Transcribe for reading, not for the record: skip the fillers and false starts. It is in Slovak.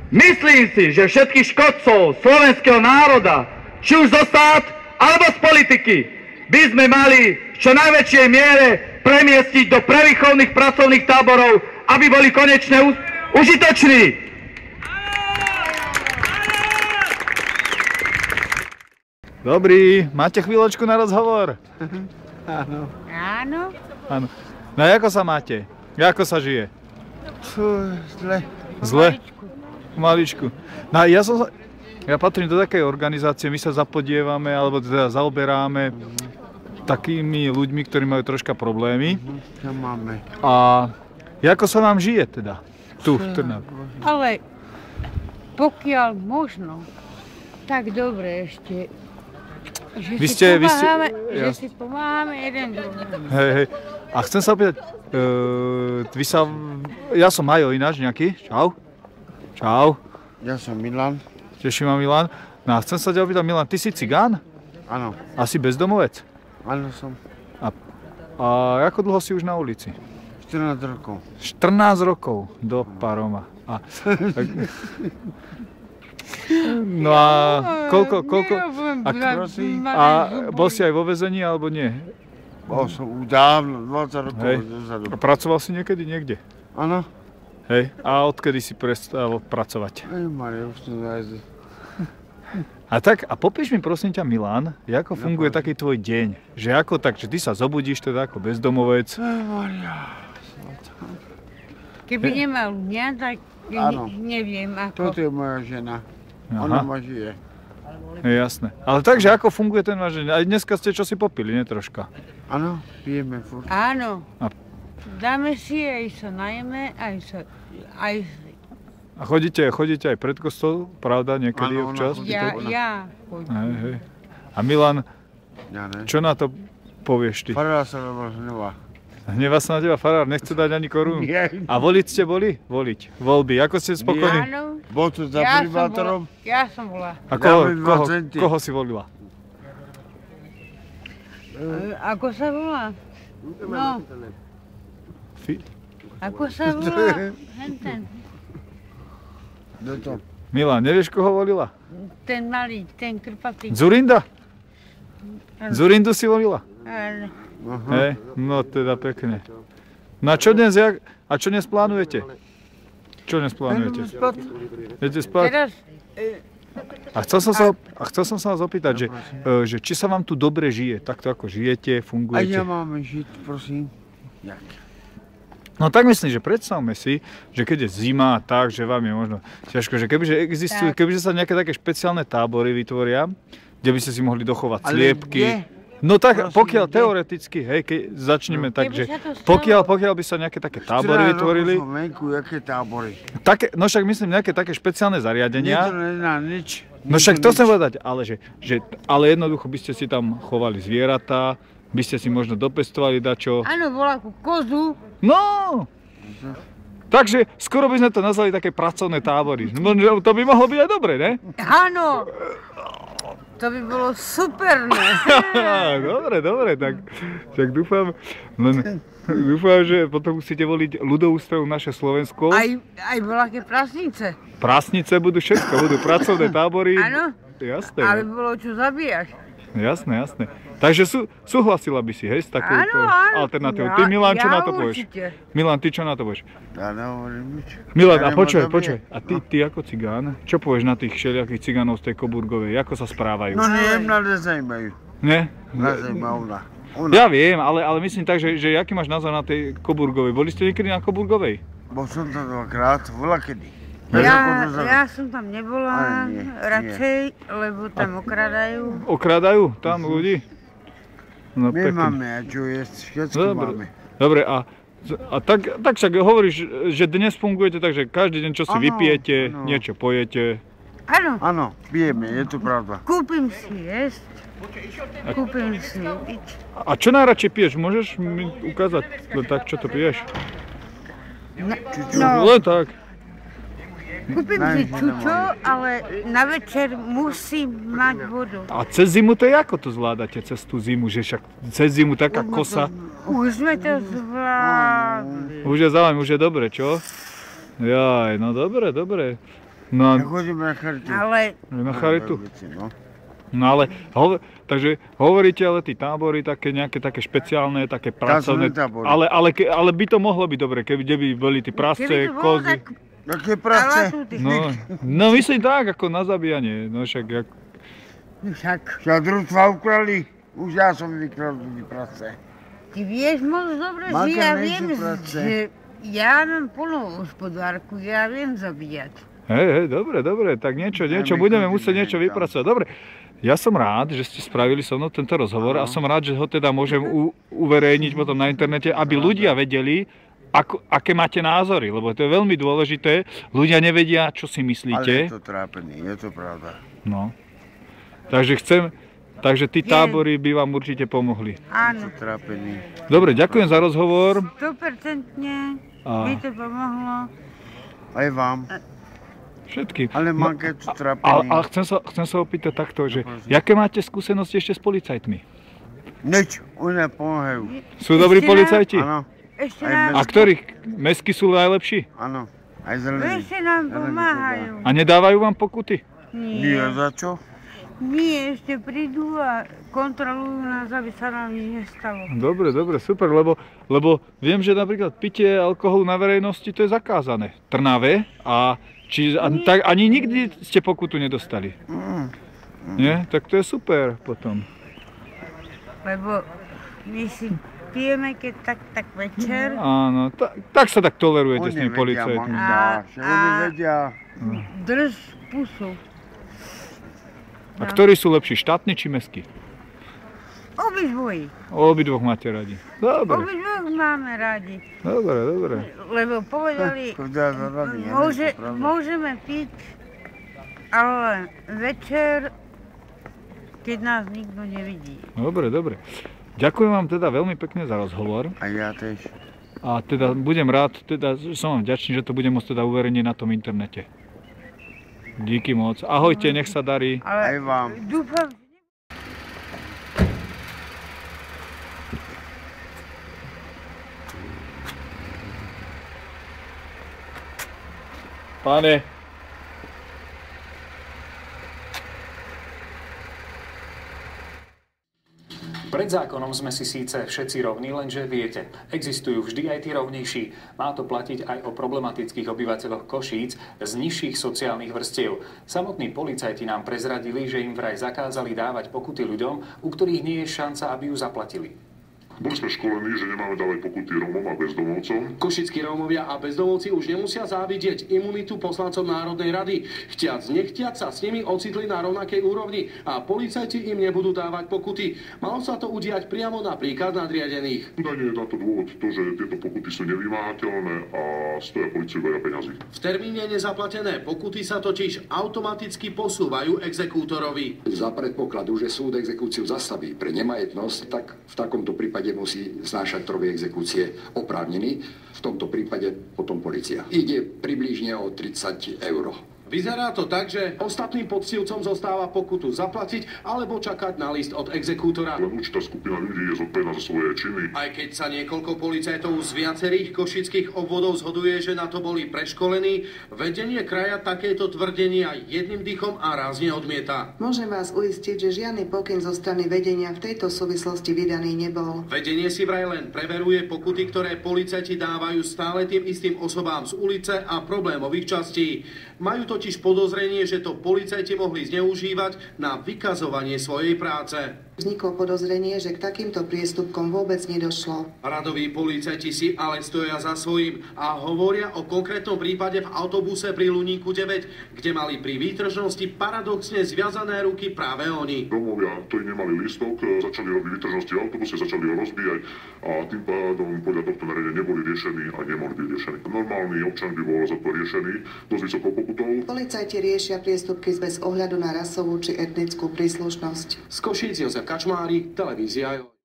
Myslím si, že všetkých škodcov slovenského národa, či už zo štát alebo z politiky, by sme mali v čo najväčšej miere premiestiť do prevýchovných pracovných táborov, aby boli konečne užitoční. Dobrý, máte chvíľočku na rozhovor? Áno. Áno. Áno. No a ako sa máte? Ako sa žije? Zle. Zle? Maličku. No ja patrím do takej organizácie, my sa zapodievame, alebo teda zaoberáme takými ľuďmi, ktorí majú troška problémy. Čo máme? A ako sa vám žije teda? Tu v Trnave. Ale pokiaľ možno, tak dobre ešte, že si pomáhame jeden druhému. Hej. A chcem sa opýtať, ja som Majo ináč nejaký, čau. Čau. Ja som Milan. Teší ma Milan. No a chcem sa ťa opýtať, Milan, ty si cigán? Áno. Asi bezdomovec? Áno som. A ako dlho si už na ulici? 14 rokov. 14 rokov do Paroma. No a koľko? A bol si aj vo väzení alebo nie? Bol som už dávno, 20 rokov dozadu. A pracoval si niekedy niekde? Áno. Hej. A odkedy si prestal pracovať? Maria, už to zajde. A popíš mi prosím ťa, Milan, ako funguje taký tvoj deň? Že ako tak, že ty sa zobudíš teda ako bezdomovec? Maria. Keby nemal mňa, tak neviem ako. Toto je moja žena. Ona ma žije. Je jasné. Ale takže ako funguje ten váš deň? Aj dneska ste čo si popili, nie troška? Áno, pijeme furt. Áno. Dáme si, aj sa najeme, aj A chodíte aj pred kostol, pravda, niekedy občas? Ja chodím. Hej. A Milan, Ja ne. čo na to povieš ty? Farár sa na hneva. Hneva sa na teba farár, nechce dať ani korunu? A voliť ste boli? Voliť. Voľby, ako ste spokojní? Áno. Bol tu za primátorom. Ja som bola. A koho si volila? Ako sa volá? No. Ako sa volá? Henten. Milan, nevieš, koho volila? Ten malý, ten krpatý. Zurinda? Zurindu si volila? Áno. Hej, no teda pekne. No a čo dnes plánujete? Čo dnes plánujete? Idete spať? Teraz... A chcel som sa vás opýtať, že či sa vám tu dobre žije, takto ako žijete, fungujete? A ja máme žiť, prosím. Jak? No tak myslím, že predstavme si, že keď je zima, tak, že vám je možno ťažko, že kebyže sa nejaké také špeciálne tábory vytvoria, kde by ste si mohli dochovať sliepky. No tak, pokiaľ teoreticky, hej, keď začneme tak, že pokiaľ by sa nejaké také tábory vytvorili... Jaké tábory? No však myslím nejaké také špeciálne zariadenia. Mne to nedá nič. No však to chcem povedať, ale jednoducho by ste si tam chovali zvieratá, by ste si možno dopestovali dačo. Áno, bola ako kozu. No! Takže skoro by sme to nazvali také pracovné tábory. To by mohlo byť aj dobre, ne? Áno! To by bolo super, ne? Dobre, tak dúfam, že potom musíte voliť ľudovú stranu Naše Slovensko. Aj voľaké prasnice. Prasnice budú všetko, budú pracovné tábory. Áno. Jasné. Ale bolo čo zabíjať. Jasné. Takže súhlasila by si, hej, s takouto alternatívou. Ty, Milan, čo na to povieš? Milan, ty čo na to povieš? Ja nehovorím nič. Milan, a počuj. A ty ako cigán, čo povieš na tých všelijakých cigánov z tej Koburgovej? Ako sa správajú? No nie, mňa nezajímajú. Ne? Nezajíma ona. Ja viem, ale myslím tak, že aký máš názor na tej Koburgovej? Boli ste niekedy na Koburgovej? Bol som tam dvakrát, voľakedy. Ja som tam nebola, radšej, lebo tam okradajú. Okradajú tam ľudí? No, my máme, a čo jesť, všetko máme. Dobre, a tak však hovoríš, že dnes fungujete tak, že každý deň čo si vypijete, niečo pojete. Áno, pijeme, je to pravda. Kúpim si jesť, kúpim si piť. A čo najradšej piješ? Môžeš mi ukázať tak, čo to piješ? No. Len tak. Kúpim si čučo, ale na večer musím mať vodu. A cez zimu to je ako to zvládate, cez tú zimu, že však cez zimu taká kosa? Už sme to zvládli. Už je dobre, čo? Jaj, no dobre. No, Ja chodím na charitu. Ale na charitu. No. No ale, takže hovoríte, ale tí tábory také nejaké také špeciálne, také pracovné, tábory. ale by to mohlo byť dobre, keby by boli tí prasce, keby to bolo kozy. tak Také práce. No myslím tak, ako na zabíjanie, no však však Však družstva ukrali. Už ja som vykradol práce. ty vieš moc dobre, že Matka ja nejde viem, práce. že ja mám plnú hospodárku, ja viem zabíjať. Hej, dobre, tak niečo, budeme musieť niečo vypracovať. Dobre, ja som rád, že ste spravili so mnou tento rozhovor a som rád, že ho teda môžem uverejniť potom na internete, aby ľudia vedeli, aké máte názory, lebo to je veľmi dôležité. Ľudia nevedia, čo si myslíte. Ale je to trápený, je to pravda. No. Takže tí tábory by vám určite pomohli. Áno, Je to trápený. Dobre, ďakujem za rozhovor. 100% by to pomohlo. Aj vám. Všetkým. Ale manke to trápený. Ale chcem sa opýtať takto, že jaké máte skúsenosti ešte s policajtmi? Nič, oni nepomáhajú. Sú dobrí policajti? Áno, Ešte Aj nám, A ktorých? Mestskí sú najlepší? áno. Aj zelení. ešte nám pomáhajú. A nedávajú vám pokuty? Nie, za čo? Nie, ešte prídu a kontrolujú nás, aby sa nám nič nestalo. Dobre, super, lebo viem, že napríklad pitie alkoholu na verejnosti to je zakázané. V Trnave tak ani nikdy ste pokutu nedostali. Nie? Tak to je super potom. Lebo my si pijeme, keď tak večer. Áno, tak sa tak tolerujete s tými policajtmi. Oni vedia. Drž pusu. A ktorí sú lepší, štátni či mestskí? Obidvoji. Obidvoch máte radi. Dobre, Obidvoch máme radi. dobre. Lebo povedali, Chodia za rady, ja neviem, to je pravda. môžeme piť, ale večer, keď nás nikto nevidí. Dobre. Ďakujem vám teda veľmi pekne za rozhovor. A ja tiež. A teda budem rád, som vám vďačný, že to budem môcť teda uverejniť na tom internete. Díky moc. Ahojte, nech sa darí. Aj Ale vám. dúfam, Pane. Pred zákonom sme si síce všetci rovní, lenže viete, existujú vždy aj tí rovnejší. Má to platiť aj o problematických obyvateľoch Košíc z nižších sociálnych vrstiev. Samotní policajti nám prezradili, že im vraj zakázali dávať pokuty ľuďom, u ktorých nie je šanca, aby ju zaplatili. Boli sme školení, že nemáme dávať pokuty Rómom a bezdomovcom. Košickí Rómovia a bezdomovci už nemusia závidieť imunitu poslancom Národnej rady. Chtiac nechtiac sa s nimi ocitli na rovnakej úrovni a policajti im nebudú dávať pokuty. Malo sa to udiať priamo na príkaz nadriadených. Údajne je na to dôvod to, že tieto pokuty sú nevymáhateľné a stoja policiu veľa peňazí. V termíne nezaplatené pokuty sa totiž automaticky posúvajú exekútorovi. Za predpokladu, že súd exekúciu zastaví pre nemajetnosť, tak v takomto prípade musí znášať troby exekúcie oprávnený, v tomto prípade potom polícia. Ide približne o 30 €. Vyzerá to tak, že ostatným poctivcom zostáva pokutu zaplatiť alebo čakať na list od exekútora. Len určitá skupina ľudí je zodpovedná za svoje činy. Aj keď sa niekoľko policajtov z viacerých košických obvodov zhoduje, že na to boli preškolení, vedenie kraja takéto tvrdenia jedným dýchom a rázne odmieta. Môžem vás uistiť, že žiadny pokyn zo strany vedenia v tejto súvislosti vydaný nebol. Vedenie si vraj len preveruje pokuty, ktoré policajti dávajú stále tým istým osobám z ulice a problémových častí. Majú totiž podozrenie, že to policajti mohli zneužívať na vykazovanie svojej práce. Vzniklo podozrenie, že k takýmto priestupkom vôbec nedošlo. Radoví policajti si ale stoja za svojím a hovoria o konkrétnom prípade v autobuse pri Luníku 9, kde mali pri výtržnosti paradoxne zviazané ruky práve oni. Rómovia, ktorí nemali lístok, začali robiť výtržnosti v autobuse, začali ho rozbíjať a tým pádom podľa tohto nariadenia neboli riešení a nemohli byť riešení. Normálny občan by bol za to riešený dosť vysokou pokutou. Policajti riešia priestupky bez ohľadu na rasovú či etnickú príslušnosť. Z Košíc Jozef Kačmárik, televízia Joj.